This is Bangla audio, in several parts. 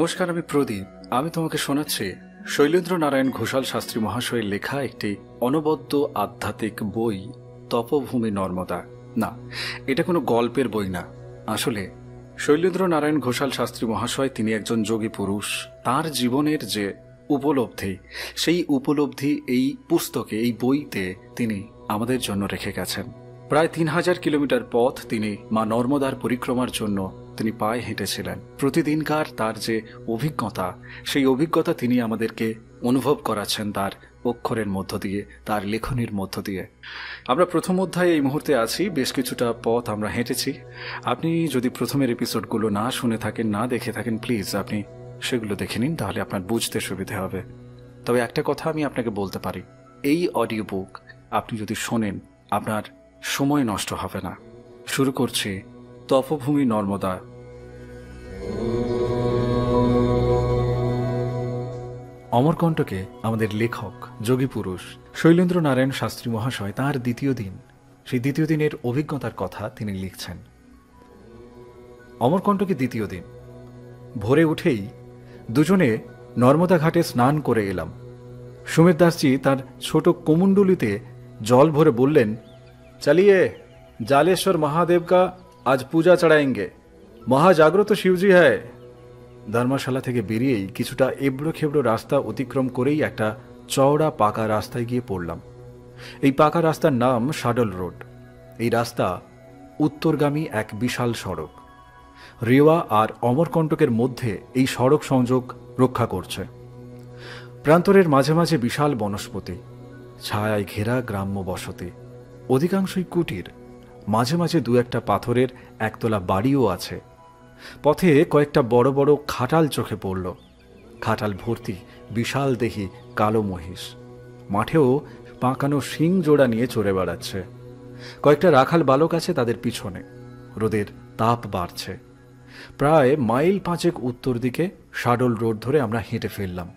নমস্কার, আমি প্রদীপ। আমি তোমাকে শোনাচ্ছি শৈলেন্দ্র নারায়ণ ঘোষাল শাস্ত্রী মহাশয়ের লেখা একটি অনবদ্য আধ্যাত্মিক বই, তপভূমি নর্মদা। না, এটা কোনো গল্পের বই না। আসলে শৈলেন্দ্র নারায়ণ ঘোষাল শাস্ত্রী মহাশয় তিনি একজন যোগী পুরুষ। তার জীবনের যে উপলব্ধি, সেই উপলব্ধি এই পুস্তকে, এই বইতে তিনি আমাদের জন্য রেখে গেছেন। প্রায় 3000 কিলোমিটার পথ তিনি মা নর্মদার পরিক্রমার জন্য তিনি পায়ে হেঁটেছিলেন। প্রতিদিনকার তার যে অভিজ্ঞতা, সেই অভিজ্ঞতা তিনি আমাদেরকে অনুভব করাচ্ছেন তার অক্ষরের মধ্য দিয়ে, তার লেখনীর মধ্য দিয়ে। আমরা প্রথম অধ্যায়ে এই মুহূর্তে আছি। বেশ কিছুটা পথ আমরা হেঁটেছি। আপনি যদি প্রথমের এপিসোডগুলো না শুনে থাকেন, না দেখে থাকেন, প্লিজ আপনি সেগুলো দেখে নিন, তাহলে আপনার বুঝতে সুবিধে হবে। তবে একটা কথা আমি আপনাকে বলতে পারি, এই অডিও বুক আপনি যদি শোনেন, আপনার সময় নষ্ট হবে না। শুরু করছি তপভূমি নর্মদা। অমরকণ্টকে আমাদের লেখক, যোগী পুরুষ শৈলেন্দ্র নারায়ণ শাস্ত্রী মহাশয় তাঁর দ্বিতীয় দিন, সেই দ্বিতীয় দিনের অভিজ্ঞতার কথা তিনি লিখছেন। অমরকণ্টকে দ্বিতীয় দিন ভোরে উঠেই দুজনে নর্মদা ঘাটে স্নান করে এলাম। সুমের দাসজি তার ছোট কুমুন্ডুলিতে জল ভরে বললেন, চলিয়ে জালেশ্বর महादेव का आज पूजा चढ़ाएंगे, महाजाग्रत शिवजी है। ধর্মশালা থেকে বেরিয়েই কিছুটা এবড়ো খেবড়ো রাস্তা অতিক্রম করেই একটা চওড়া পাকা রাস্তায় গিয়ে পড়লাম। এই পাকা রাস্তার নাম শাডল রোড। এই রাস্তা উত্তরগামী এক বিশাল সড়ক। রেওয়া আর অমরকণ্টকের মধ্যে এই সড়ক সংযোগ রক্ষা করছে। প্রান্তরের মাঝে মাঝে বিশাল বনস্পতি, ছায়ায় ঘেরা গ্রাম্য বসতি, অধিকাংশই কুটির। মাঝে মাঝে দু একটা পাথরের একতলা বাড়িও আছে। পথে কয়েকটা বড় বড় খাটাল চোখে পড়ল। খাটাল ভর্তি বিশাল দেহি কালো মহিষ, মাঠেও পাকানো শিং জোড়া নিয়ে চড়ে বেড়াচ্ছে। কয়েকটা রাখাল বালক আছে তাদের পিছনে। রোদের তাপ বাড়ছে। প্রায় মাইল 5 উত্তর দিকে শাডল রোড ধরে আমরা হেঁটে ফেললাম।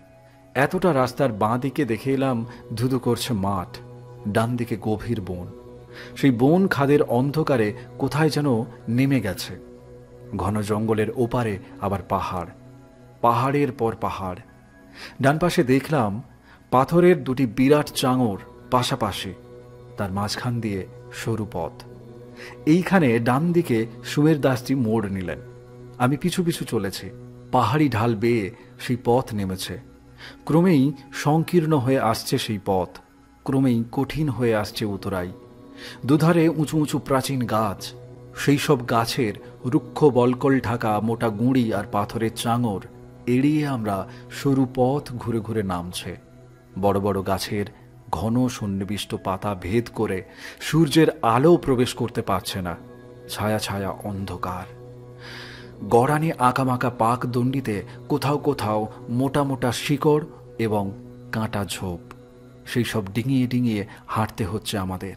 এতটা রাস্তার বাঁ দিকে দেখে এলাম ধুধু করছে মাঠ, ডান দিকে গভীর বন। সেই বন খাদের অন্ধকারে কোথায় যেন নেমে গেছে। ঘন জঙ্গলের ওপারে আবার পাহাড়, পাহাড়ের পর পাহাড়। ডান পাশে দেখলাম পাথরের দুটি বিরাট চাঙর পাশাপাশি, তার মাঝখান দিয়ে সরু পথ। এইখানে ডান দিকে সুমের দাসজি মোড় নিলেন। আমি পিছু পিছু চলেছি। পাহাড়ি ঢাল বেয়ে সেই পথ নেমেছে। ক্রমেই সংকীর্ণ হয়ে আসছে সেই পথ, ক্রমেই কঠিন হয়ে আসছে উতরাই। দুধারে উঁচু উঁচু প্রাচীন গাছ, সেই সব গাছের রুক্ষ বলকল ঢাকা মোটা গুঁড়ি আর পাথরের চাঙর এড়িয়ে আমরা সরু পথ ঘুরে ঘুরে নামছে। বড় বড় গাছের ঘন সন্নিবিষ্ট পাতা ভেদ করে সূর্যের আলো প্রবেশ করতে পারছে না। ছায়া ছায়া অন্ধকার। গড়ানে আঁকামাকা পাক দণ্ডিতে কোথাও কোথাও মোটা মোটা শিকড় এবং কাঁটা ঝোপ। সেই সব ডিঙিয়ে ডিঙিয়ে হাঁটতে হচ্ছে আমাদের।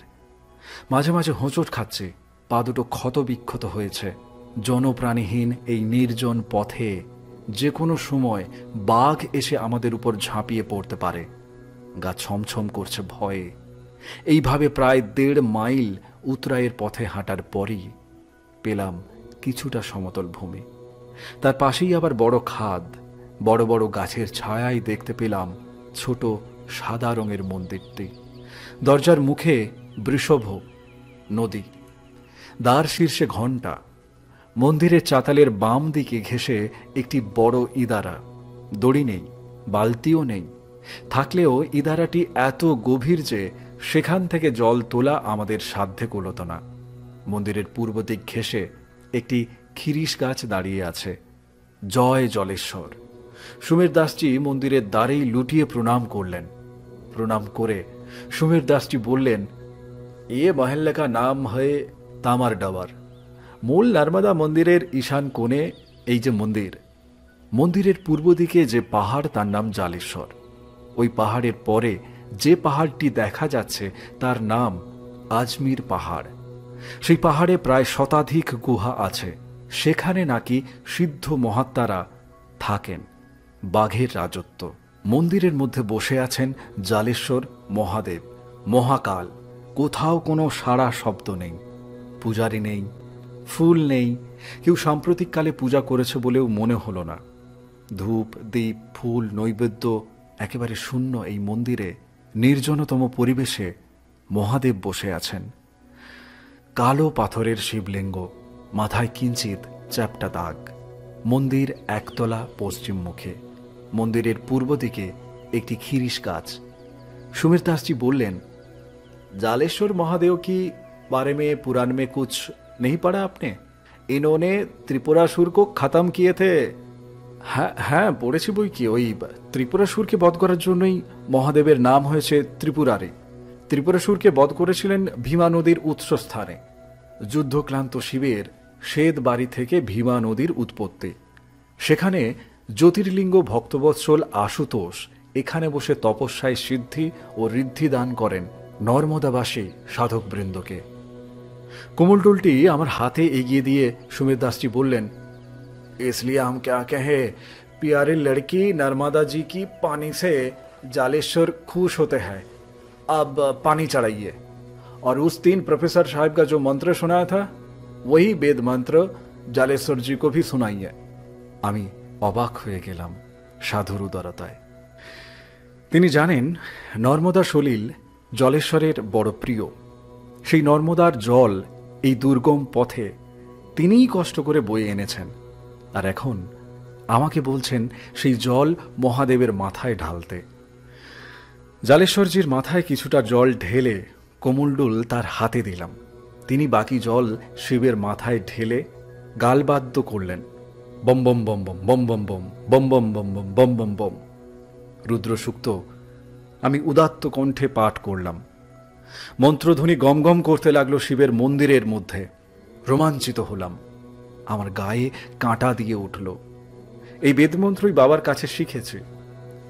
মাঝে মাঝে হোঁচট খাচ্ছে, পা দুটো ক্ষত বিক্ষত হয়েছে। জনপ্রাণীহীন এই নির্জন পথে যে কোনো সময় বাঘ এসে আমাদের উপর ঝাঁপিয়ে পড়তে পারে। গা ছমছম করছে ভয়ে। এইভাবে প্রায় 1.5 মাইল উতরাইয়ের পথে হাঁটার পরই পেলাম কিছুটা সমতল ভূমি। তার পাশেই আবার বড় খাদ। বড় বড় গাছের ছায়ায় দেখতে পেলাম ছোট সাদা রঙের মন্দিরটি। দরজার মুখে বৃষভ, নদী, দ্বার শীর্ষে ঘণ্টা। মন্দিরের চাতালের বাম দিকে ঘেঁষে একটি বড় ইদারা। দড়ি নেই, বালতিও নেই। থাকলেও ইদারাটি এত গভীর যে সেখান থেকে জল তোলা আমাদের সাধ্যে কুলত না। মন্দিরের পূর্ব দিক ঘেঁষে একটি খিরিস গাছ দাঁড়িয়ে আছে। জয় জলেশ্বর। সুমের দাসজি মন্দিরের দ্বারেই লুটিয়ে প্রণাম করলেন। প্রণাম করে সুমের দাসজি বললেন, এ মহল্লা কা নাম হয় তামার ডাবার। মূল নর্মদা মন্দিরের ঈশান কোণে এই যে মন্দির, মন্দিরের পূর্ব দিকে যে পাহাড় তার নাম জালেশ্বর। ওই পাহাড়ের পরে যে পাহাড়টি দেখা যাচ্ছে তার নাম আজমির পাহাড়। সেই পাহাড়ে প্রায় 1 শতাধিক গুহা আছে। সেখানে নাকি সিদ্ধ মহাত্মারা থাকেন। বাঘের রাজত্ব। মন্দিরের মধ্যে বসে আছেন জালেশ্বর মহাদেব, মহাকাল। কোথাও কোনো সাড়া শব্দ নেই, পূজারি নেই, ফুল নেই। কেউ সাম্প্রতিককালে পূজা করেছে বলেও মনে হলো না। ধূপ দীপ ফুল নৈবেদ্য একেবারে শূন্য এই মন্দিরে নির্জনতম পরিবেশে মহাদেব বসে আছেন। কালো পাথরের শিবলিঙ্গ, মাথায় কিঞ্চিত চ্যাপ্টা দাগ। মন্দির একতলা পশ্চিম মুখে। মন্দিরের পূর্ব দিকে একটি খিরিশ গাছ। सुमिर दास जी बोलें, जालेश्वर महादेव की बारे में पुराण में कुछ नहीं पढ़ा आपने? इन्होंने त्रिपुरासुर को खत्म किए थे। হ্যাঁ পড়েছি বই কি। ওই ত্রিপুরাসুরকে বধ করার জন্যই মহাদেবের নাম হয়েছে ত্রিপুরারি। ত্রিপুরাসুরকে বধ করেছিলেন ভীমা নদীর উৎসস্থানে। যুদ্ধক্লান্ত শিবের শ্বেত বাড়ি থেকে ভীমা নদীর উৎপত্তি। সেখানে জ্যোতির্লিঙ্গ ভক্তবৎসল আশুতোষ এখানে বসে তপস্যায় সিদ্ধি ও ঋদ্ধি দান করেন নর্মদাবাসী সাধকবৃন্দকে। কোমলডোলটি আমার হাতে এগিয়ে দিয়ে সুমির দাসজি বললেন, इसलिए हम क्या कहे, प्यारी लड़की नर्मदा जी की पानी से जालेश्वर खुश होते हैं। अब पानी चढ़ाइए। और उस दिन प्रोफेसर साहब का जो मंत्र सुनाया था वही वेद मंत्र जालेश्वर जी को भी सुनाइए। আমি অবাক হয়ে গেলাম সাধুর উদারতায়। তিনি জানেন নর্মদা সলিল জলেশ্বরের বড় প্রিয়। সেই নর্মদার জল এই দুর্গম পথে তিনিই কষ্ট করে বয়ে এনেছেন, আর এখন আমাকে বলছেন সেই জল মহাদেবের মাথায় ঢালতে। জালেশ্বরজির মাথায় কিছুটা জল ঢেলে কোমলডুল তার হাতে দিলাম। তিনি বাকি জল শিবের মাথায় ঢেলে গালবাদ্য করলেন, বম বম বম বম বম বম বম বম বম বম বম বম বম বম। রুদ্রসূক্ত আমি উদাত্ত কণ্ঠে পাঠ করলাম। মন্ত্রধ্বনি গম গম করতে লাগলো শিবের মন্দিরের মধ্যে। রোমাঞ্চিত হলাম, আমার গায়ে কাঁটা দিয়ে উঠল। এই বেদমন্ত্রই বাবার কাছে শিখেছি।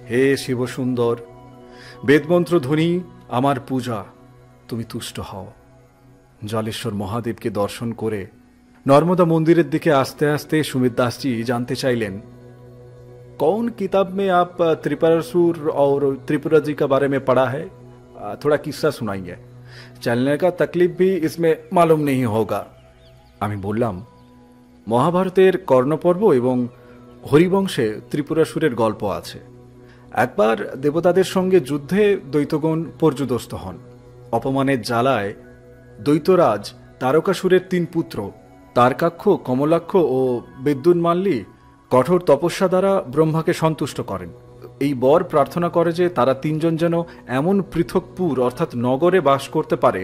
হে শিব সুন্দর, বেদমন্ত্র ধ্বনি আমার পূজা, তুমি তুষ্ট হও। জলেশ্বর মহাদেবকে দর্শন করে নর্মদা মন্দিরের দিকে আস্তে আস্তে সুমিত দাসজি জানতে চাইলেন, कौन किताब में आप त्रिपुरासुर और त्रिपुरा जी का बारे में पढ़ा है? थोड़ा किस्सा सुनाइए, चलने का तकलीफ भी इसमें मालूम नहीं होगा। আমি বললাম, মহাভারতের কর্ণপর্ব এবং হরিবংশে ত্রিপুরাসুরের গল্প আছে। একবার দেবতাদের সঙ্গে যুদ্ধে দৈত্যগণ পর্যুদস্ত হন। অপমানের জ্বালায় দৈত্যরাজ তারকাসুরের 3 পুত্র তারকাক্ষ, কমলাক্ষ ও বিদ্যুন্মাল্লী কঠোর তপস্যা দ্বারা ব্রহ্মাকে সন্তুষ্ট করেন। এই বর প্রার্থনা করে যে তারা 3 জন যেন এমন পৃথকপুর অর্থাৎ নগরে বাস করতে পারে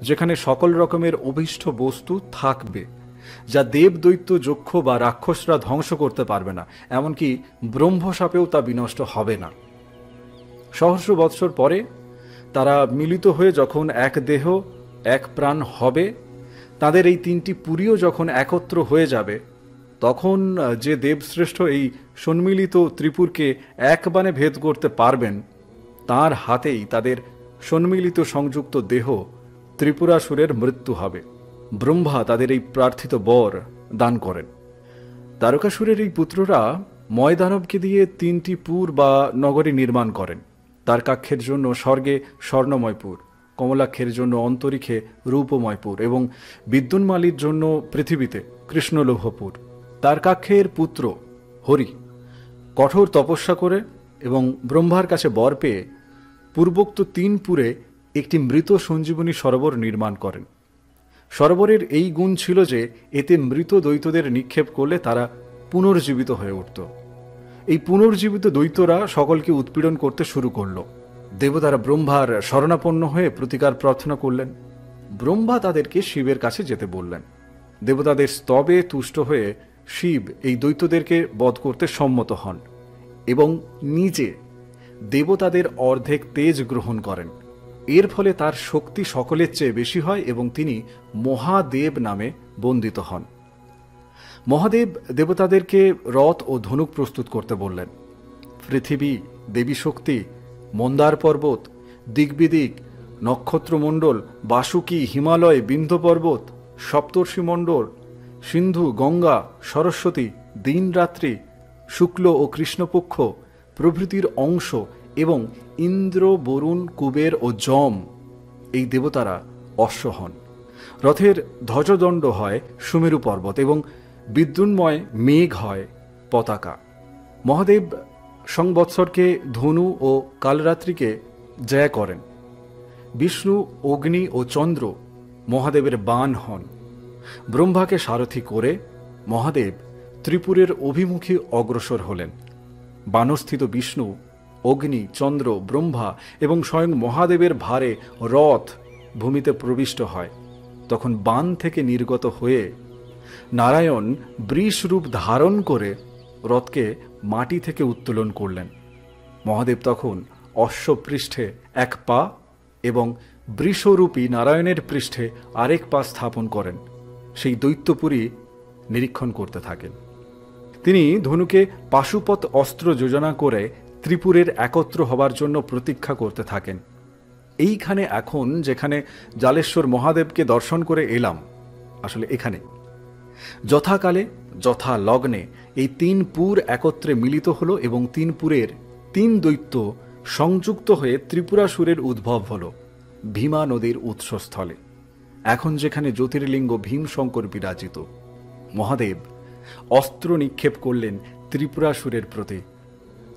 যেখানে সকল রকমের অভীষ্ট বস্তু থাকবে, যা দেব দৈত্য যক্ষ বা রাক্ষসরা ধ্বংস করতে পারবে না, এমনকি ব্রহ্মশাপেও তা বিনষ্ট হবে না। সহস্র বৎসর পরে তারা মিলিত হয়ে যখন এক দেহ এক প্রাণ হবে, তাদের এই 3টি পুরীও যখন একত্র হয়ে যাবে, তখন যে দেবশ্রেষ্ঠ এই সম্মিলিত ত্রিপুরকে এক বাণে ভেদ করতে পারবেন, তার হাতেই তাদের সম্মিলিত সংযুক্ত দেহ ত্রিপুরাসুরের মৃত্যু হবে। ব্রহ্মা তাদের এই প্রার্থিত বর দান করেন। তারকাসুরের এই পুত্ররা ময়দানবকে দিয়ে 3টি পুর বা নগরী নির্মাণ করেন। তারকাক্ষের জন্য স্বর্গে স্বর্ণময়পুর, কমলাক্ষের জন্য অন্তরিক্ষে রূপময়পুর এবং বিদ্যুন্মালীর জন্য পৃথিবীতে কৃষ্ণলৌহপুর। তারকাক্ষের পুত্র হরি কঠোর তপস্যা করে এবং ব্রহ্মার কাছে বর পেয়ে পূর্বোক্ত 3 পুরে একটি মৃত সঞ্জীবনী সরোবর নির্মাণ করেন। সরোবরের এই গুণ ছিল যে এতে মৃত দৈত্যদের নিক্ষেপ করলে তারা পুনর্জীবিত হয়ে উঠত। এই পুনর্জীবিত দৈত্যরা সকলকে উৎপীড়ন করতে শুরু করল। দেবতারা ব্রহ্মার শরণাপন্ন হয়ে প্রতিকার প্রার্থনা করলেন। ব্রহ্মা তাদেরকে শিবের কাছে যেতে বললেন। দেবতাদের স্তবে তুষ্ট হয়ে শিব এই দৈত্যদেরকে বধ করতে সম্মত হন এবং নিজে দেবতাদের অর্ধেক তেজ গ্রহণ করেন। এর ফলে তার শক্তি সকলের চেয়ে বেশি হয় এবং তিনি মহাদেব নামে বন্দিত হন। মহাদেব দেবতাদেরকে রথ ও ধনুক প্রস্তুত করতে বললেন। পৃথিবী, দেবী শক্তি, মন্দার পর্বত, দিগ্বিদিক, নক্ষত্রমণ্ডল, বাসুকি, হিমালয়, বিন্ধ্য পর্বত, সপ্তর্ষিমণ্ডল, সিন্ধু, গঙ্গা, সরস্বতী, দিন রাত্রি, শুক্ল ও কৃষ্ণপক্ষ প্রভৃতির অংশ এবং ইন্দ্র, বরুণ, কুবের ও যম এই দেবতারা অশ্ব হন। রথের ধ্বজদণ্ড হয় সুমেরু পর্বত এবং বিদ্যুন্ময় মেঘ হয় পতাকা। মহাদেব সংবৎসরকে ধনু ও কালরাত্রিকে জয় করেন। বিষ্ণু, অগ্নি ও চন্দ্র মহাদেবের বাণ হন। ব্রহ্মাকে সারথি করে মহাদেব ত্রিপুরের অভিমুখী অগ্রসর হলেন। বানরস্থিত বিষ্ণু, অগ্নি, চন্দ্র, ব্রহ্মা এবং স্বয়ং মহাদেবের ভারে রথ ভূমিতে প্রবিষ্ট হয়। তখন বান থেকে নির্গত হয়ে নারায়ণ বৃষরূপ ধারণ করে রথকে মাটি থেকে উত্তোলন করলেন। মহাদেব তখন অশ্বপৃষ্ঠে এক পা এবং বৃষরূপী নারায়ণের পৃষ্ঠে আরেক পা স্থাপন করেন। সেই দৈত্যপুরী নিরীক্ষণ করতে থাকেন। তিনি ধনুকে পাশুপত অস্ত্র যোজনা করে ত্রিপুরের একত্র হবার জন্য প্রতীক্ষা করতে থাকেন। এইখানে এখন যেখানে জালেশ্বর মহাদেবকে দর্শন করে এলাম, আসলে এখানে যথাকালে যথা লগ্নে এই তিন পুর একত্রে মিলিত হল এবং তিন পুরের তিন দৈত্য সংযুক্ত হয়ে ত্রিপুরাসুরের উদ্ভব হল ভীমা নদীর উৎসস্থলে। এখন যেখানে জ্যোতির্লিঙ্গ ভীমশঙ্কর বিরাজিত, মহাদেব অস্ত্র নিক্ষেপ করলেন ত্রিপুরাসুরের প্রতি।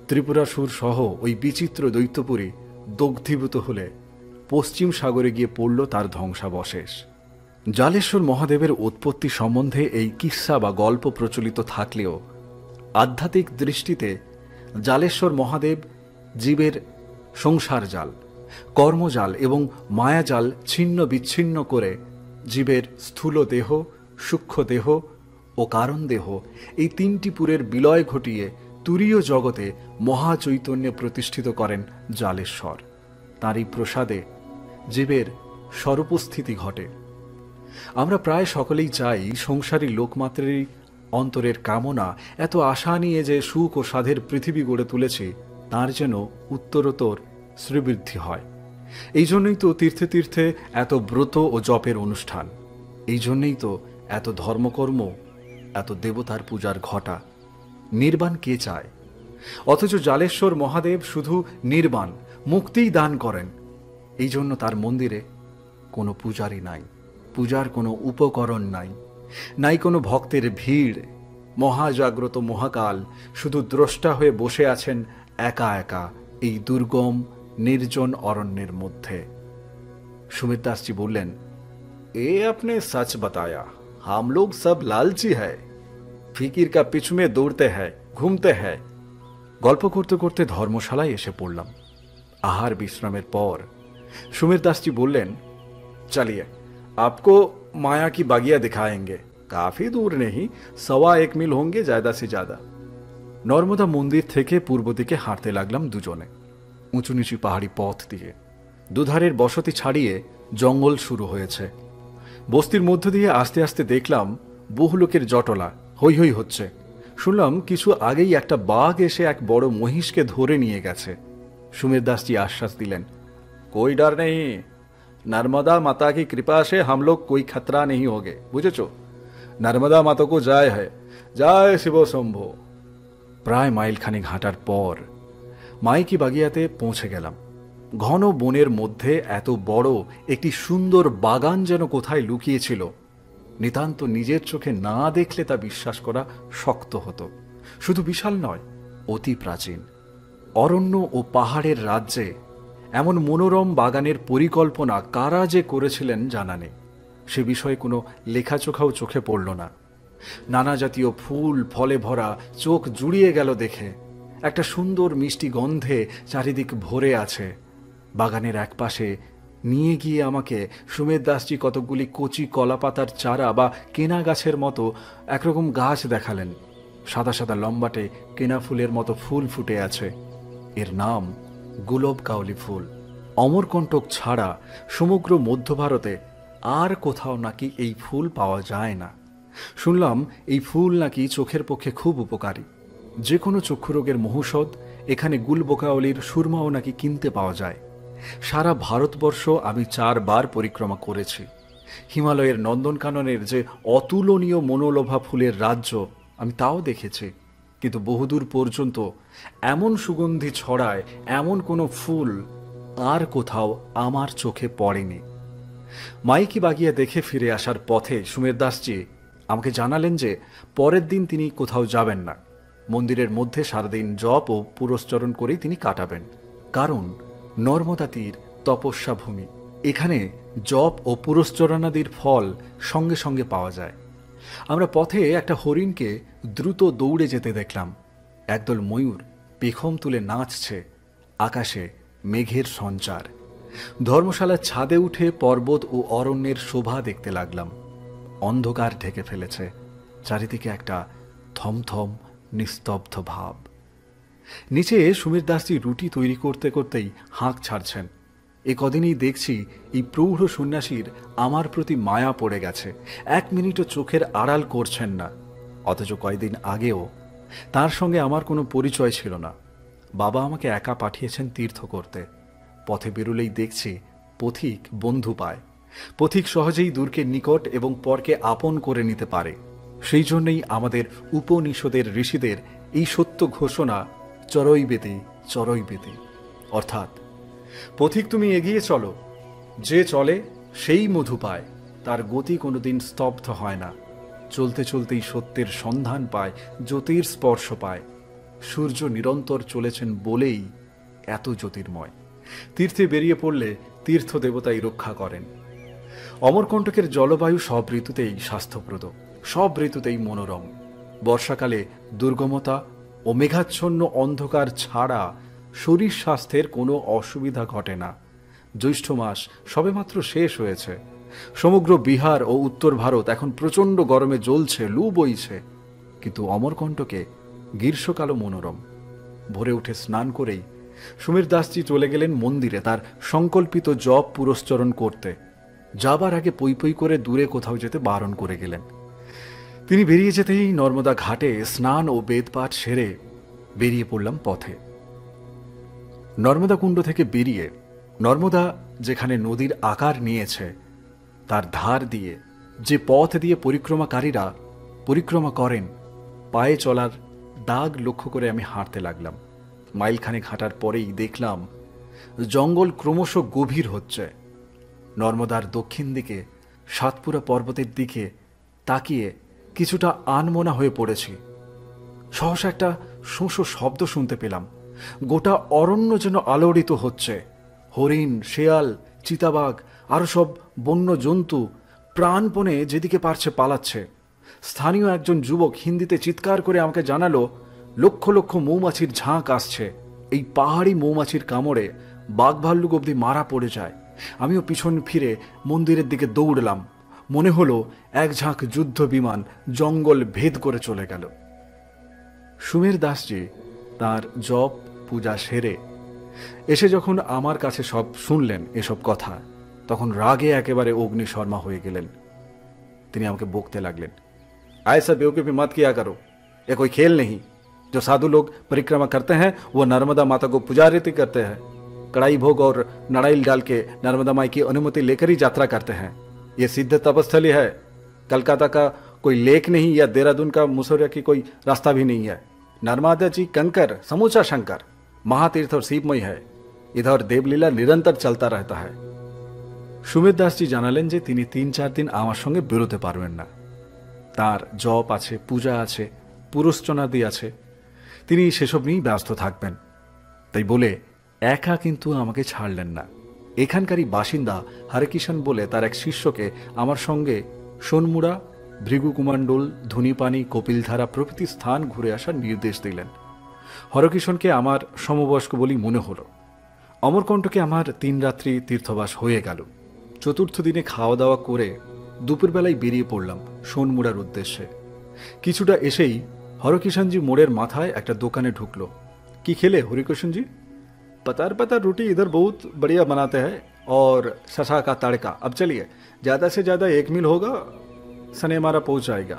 ত্রিপুরাসুর সহ ওই বিচিত্র দৈত্যপুরী দগ্ধীভূত হলে পশ্চিম সাগরে গিয়ে পড়ল তার ধ্বংসাবশেষ। জালেশ্বর মহাদেবের উৎপত্তি সম্বন্ধে এই কিস্সা বা গল্প প্রচলিত থাকলেও আধ্যাত্মিক দৃষ্টিতে জালেশ্বর মহাদেব জীবের সংসার জাল, কর্মজাল এবং মায়াজাল ছিন্ন বিচ্ছিন্ন করে জীবের স্থূল দেহ, সূক্ষ্ম দেহ ও কারণ দেহ এই তিনটি পুরের বিলয় ঘটিয়ে তুরীয় জগতে মহাচৈতন্যে প্রতিষ্ঠিত করেন জালেশ্বর। তাঁরই প্রসাদে জীবের স্বরূপস্থিতি ঘটে। আমরা প্রায় সকলেই চাই সংসারী লোকমাত্রেরই অন্তরের কামনা এত আশা নিয়ে যে সুখ ও সাধের পৃথিবী গড়ে তুলেছে তার যেন উত্তরোত্তর শ্রীবৃদ্ধি হয়। এই জন্যই তো তীর্থে তীর্থে এত ব্রত ও জপের অনুষ্ঠান, এই জন্যই তো এত ধর্মকর্ম, এত দেবতার পূজার ঘটা। নির্বাণ কে চায়? অথচ জালেশ্বর মহাদেব শুধু নির্বাণ, মুক্তিই দান করেন। এই জন্য তার মন্দিরে কোনো পূজারী নাই, পূজার কোনো উপকরণ নাই, নাই কোনো ভক্তের ভিড়। মহাজাগ্রত মহাকাল শুধু দ্রষ্টা হয়ে বসে আছেন একা একা এই দুর্গম নির্জন অরণ্যের মধ্যে। সুমিত দাসজি বললেন, এ আপনি সচ बताया, हम लोग सब लालची है, ফিকির কা পিছু মে দৌড়তে হ্যায়, ঘুমতে হ্যায়। গল্প করতে করতে ধর্মশালায় এসে পড়লাম। আহার বিশ্রামের পর সুমিত দাসজি বললেন, चलिए आपको माया की बागिया दिखाएंगे, काफी दूर नहीं, 1.25 मील होंगे ज्यादा से ज्यादा। নর্মদা মন্দির থেকে পূর্ব দিকে হাঁটতে লাগলাম দুজনে, উঁচু নিচু পাহাড়ি পথ দিয়ে। দুধারের বসতি ছাড়িয়ে জঙ্গল শুরু হয়েছে। বস্তির মধ্য দিয়ে আস্তে আস্তে দেখলাম বহু লোকের জটলা, হৈ হৈ হচ্ছে। শুনলাম কিছু আগেই একটা বাঘ এসে এক বড় মহিষকে ধরে নিয়ে গেছে। সুমিত দাসজি আশ্বাস দিলেন, कोई डर नहीं, नर्मदा माता की कृपा से हम लोग कोई खतरा नहीं होगे, বুঝেছো? नर्मदा माता को जय है, जय शिव शंभो। প্রায় মাইলখানেক হাঁটার পর মাইকি বাগিয়াতে পৌঁছে গেলাম। ঘন বনের মধ্যে এত বড় একটি সুন্দর বাগান যেন কোথায় লুকিয়েছিল। নিতান্ত নিজের চোখে না দেখলে তা বিশ্বাস করা শক্ত হতো। শুধু বিশাল নয়, অতি প্রাচীন। অরণ্য ও পাহাড়ের রাজ্যে এমন মনোরম বাগানের পরিকল্পনা কারা যে করেছিলেন জানা নেই। সে বিষয়ে কোনো লেখাচোখাও চোখে পড়ল না। নানা জাতীয় ফুল ফলে ভরা, চোখ জুড়িয়ে গেল দেখে। একটা সুন্দর মিষ্টি গন্ধে চারিদিক ভরে আছে। বাগানের একপাশে নিয়ে গিয়ে আমাকে সুমেধ দাসজি কতকগুলি কচি কলাপাতার চারা বা কেনা গাছের মতো একরকম গাছ দেখালেন। সাদা সাদা লম্বাটে কেনা ফুলের মতো ফুল ফুটে আছে। এর নাম গুলব কাউলি ফুল। অমরকণ্টক ছাড়া সমগ্র মধ্য ভারতে আর কোথাও নাকি এই ফুল পাওয়া যায় না। শুনলাম এই ফুল নাকি চোখের পক্ষে খুব উপকারী। যে কোনো চক্ষুরোগের মহৌষধ এখানে গুলবোকাওলির সুরমাও নাকি কিনতে পাওয়া যায়। সারা ভারতবর্ষ আমি 4 বার পরিক্রমা করেছি। হিমালয়ের নন্দনকাননের যে অতুলনীয় মনোলোভা ফুলের রাজ্য আমি তাও দেখেছি, কিন্তু বহুদূর পর্যন্ত এমন সুগন্ধি ছড়ায় এমন কোনো ফুল আর কোথাও আমার চোখে পড়েনি। মাইকি বাগিয়া দেখে ফিরে আসার পথে সুমের দাসজি আমাকে জানালেন যে পরের দিন তিনি কোথাও যাবেন না, মন্দিরের মধ্যে সারাদিন জপ ও পুরস্চরণ করেই তিনি কাটাবেন। কারণ নর্মদা তীর তপস্যা ভূমি, এখানে জপ ও পুরস্চরণাদির ফল সঙ্গে সঙ্গে পাওয়া যায়। আমরা পথে একটা হরিণকে দ্রুত দৌড়ে যেতে দেখলাম। একদল ময়ূর পেখম তুলে নাচছে, আকাশে মেঘের সঞ্চার। ধর্মশালার ছাদে উঠে পর্বত ও অরণ্যের শোভা দেখতে লাগলাম। অন্ধকার ঢেকে ফেলেছে, চারিদিকে একটা থমথম নিস্তব্ধ ভাব। নিচে সুমির দাসজি রুটি তৈরি করতে করতেই হাঁক ছাড়ছেন। এ কদিনই দেখছি এই প্রৌঢ় সন্ন্যাসীর আমার প্রতি মায়া পড়ে গেছে, 1 মিনিটও চোখের আড়াল করছেন না। অথচ কয়েকদিন আগেও তার সঙ্গে আমার কোনো পরিচয় ছিল না। বাবা আমাকে একা পাঠিয়েছেন তীর্থ করতে। পথে বেরোলেই দেখছি পথিক বন্ধু পায়। পথিক সহজেই দূরকে নিকট এবং পরকে আপন করে নিতে পারে। সেই জন্যই আমাদের উপনিষদের ঋষিদের এই সত্য ঘোষণা, চরৈবেতি চরৈবেতি, অর্থাৎ পথিক তুমি এগিয়ে চলো, যে চলে সেই মধু পায়, তার গতি কোনোদিন স্তব্ধ হয় না। চলতে চলতেই সত্যের সন্ধান পায়, জ্যোতির স্পর্শ পায়। সূর্য নিরন্তর চলেছেন বলেই এত জ্যোতির্ময়। তীর্থে বেরিয়ে পড়লে তীর্থ দেবতাই রক্ষা করেন। অমরকণ্টকের জলবায়ু সব ঋতুতেই স্বাস্থ্যপ্রদ, সব ঋতুতেই মনোরম। বর্ষাকালে দুর্গমতা ও মেঘাচ্ছন্ন অন্ধকার ছাড়া শরীর স্বাস্থ্যের কোনো অসুবিধা ঘটে না। জ্যৈষ্ঠ মাস সবেমাত্র শেষ হয়েছে। সমগ্র বিহার ও উত্তর ভারত এখন প্রচণ্ড গরমে জ্বলছে, লু বইছে। কিন্তু অমরকণ্টকে গ্রীষ্মকালও মনোরম। ভোরে উঠে স্নান করেই সুমির দাসজি চলে গেলেন মন্দিরে তার সংকল্পিত জপ পুরস্চরণ করতে। যাবার আগে পই পই করে দূরে কোথাও যেতে বারণ করে গেলেন। তিনি বেরিয়ে যেতেই নর্মদা ঘাটে স্নান ও বেদপাঠ সেরে বেরিয়ে পড়লাম পথে। নর্মদা কুণ্ড থেকে বেরিয়ে নর্মদা যেখানে নদীর আকার নিয়েছে তার ধার দিয়ে যে পথ দিয়ে পরিক্রমাকারীরা পরিক্রমা করেন, পায়ে চলার দাগ লক্ষ্য করে আমি হাঁটতে লাগলাম। মাইলখানেক হাঁটার পরেই দেখলাম জঙ্গল ক্রমশ গভীর হচ্ছে। নর্মদার দক্ষিণ দিকে সাতপুরা পর্বতের দিকে তাকিয়ে কিছুটা আনমনা হয়ে পড়েছি। সহসা একটা শোঁ শব্দ শুনতে পেলাম। গোটা অরণ্য যেন আলোড়িত হচ্ছে। হরিণ, শেয়াল, চিতাবাঘ আরও সব বন্য জন্তু প্রাণপণে যেদিকে পারছে পালাচ্ছে। স্থানীয় একজন যুবক হিন্দিতে চিৎকার করে আমাকে জানালো, লক্ষ লক্ষ মৌমাছির ঝাঁক আসছে। এই পাহাড়ি মৌমাছির কামড়ে বাঘভাল্লুক অবধি মারা পড়ে যায়। আমিও পিছন ফিরে মন্দিরের দিকে দৌড়লাম। মনে হলো এক ঝাঁক যুদ্ধ বিমান জঙ্গল ভেদ করে চলে গেল। সুমের দাসজি তার জপ পূজা সেরে এসে যখন আমার কাছে সব শুনলেন এসব কথা, তখন রাগে একেবারে অগ্নিশর্মা হয়ে গেলেন। তিনি আমাকে বকতে লাগলেন, ऐसा बेवकूफी मत किया करो, ये कोई खेल नहीं। जो साधु लोग परिक्रमा करते हैं वो नर्मदा माता को पुजारित करते हैं। कड़ाई भोग और नड़ाइल डाल के नर्मदा माई की अनुमति लेकर ही यात्रा करते हैं। ये सिद्ध तपस्थली है, कलकत्ता का कोई लेक नहीं या देहरादून का मुसौरिया की कोई रास्ता भी नहीं है। नर्मदा जी कंकर, समूचा शंकर, महातीर्थ और शिवमय है। इधर देवलीला निरंतर चलता रहता है। সুমের দাসজি জানালেন যে তিনি 3-4 দিন আমার সঙ্গে বেরোতে পারবেন না। তার জপ আছে, পূজা আছে, পুরস্চনাদি আছে, তিনি সেসব নিয়েই ব্যস্ত থাকবেন। তাই বলে একা কিন্তু আমাকে ছাড়লেন না। এখানকারই বাসিন্দা হরেকিষাণ বলে তার এক শিষ্যকে আমার সঙ্গে সোনমুড়া, ভৃগুকুমান্ডল, ধুনিপানি, কপিলধারা প্রভৃতি স্থান ঘুরে আসার নির্দেশ দিলেন। হরকিষণকে আমার সমবয়স্ক বলেই মনে হলো। অমরকণ্টকে আমার 3 রাত্রি তীর্থবাস হয়ে গেল। চতুর্থ দিনে খাওয়া দাওয়া করে দুপুরবেলায় বেরিয়ে পড়লাম সোনমুড়ার উদ্দেশ্যে। কিছুটা এসেই হরকিষণজি মোড়ের মাথায় একটা দোকানে ঢুকলো। কি খেলে হরিকিষণজি? पतार पतार रोटी इधर बहुत बढ़िया बनाते हैं और शशा का तड़का। अब चलिए, ज़्यादा से ज़्यादा 1 मील होगा, सनेमारा पहुंच जाएगा।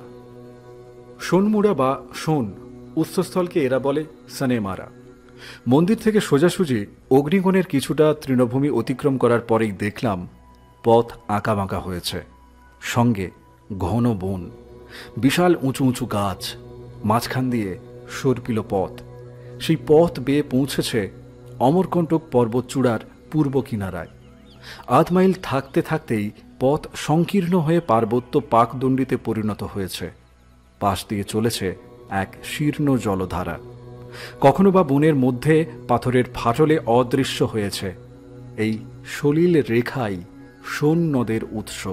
সোনমুড়া বা সোন উৎসস্থলকে এরা বলে সনেমারা। মন্দির থেকে সোজাসুজি অগ্নিকোণের কিছুটা তৃণভূমি অতিক্রম করার পরেই দেখলাম পথ আঁকাবাঁকা হয়েছে, সঙ্গে ঘন বন, বিশাল উঁচু উঁচু গাছ, মাঝখান দিয়ে সর্পিল পথ। সেই পথ বেয়ে পৌঁছেছে অমরকণ্টক পর্বতচূড়ার পূর্ব কিনারায়। 8 মাইল থাকতে থাকতেই পথ সংকীর্ণ হয়ে পার্বত্য পাকদণ্ডিতে পরিণত হয়েছে। পাশ দিয়ে চলেছে এক শীর্ণ জলধারা, কখনো বা বনের মধ্যে পাথরের ফাটলে অদৃশ্য হয়েছে। এই সলিল রেখাই সোন নদের উৎস।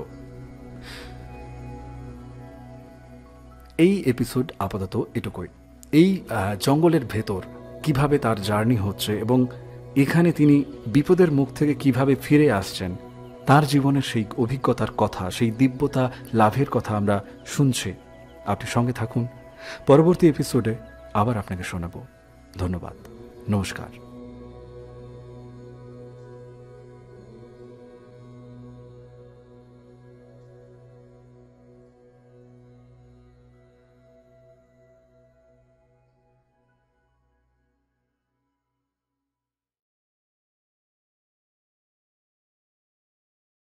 এই এপিসোড আপাতত এটুকুই। এই জঙ্গলের ভেতর কিভাবে তার জার্নি হচ্ছে এবং এখানে তিনি বিপদের মুখ থেকে কিভাবে ফিরে আসছেন, তার জীবনের সেই অভিজ্ঞতার কথা, সেই দিব্যতা লাভের কথা আমরা শুনছি। আপনি সঙ্গে থাকুন, পরবর্তী এপিসোডে আবার আপনাকে শোনাব। ধন্যবাদ, নমস্কার।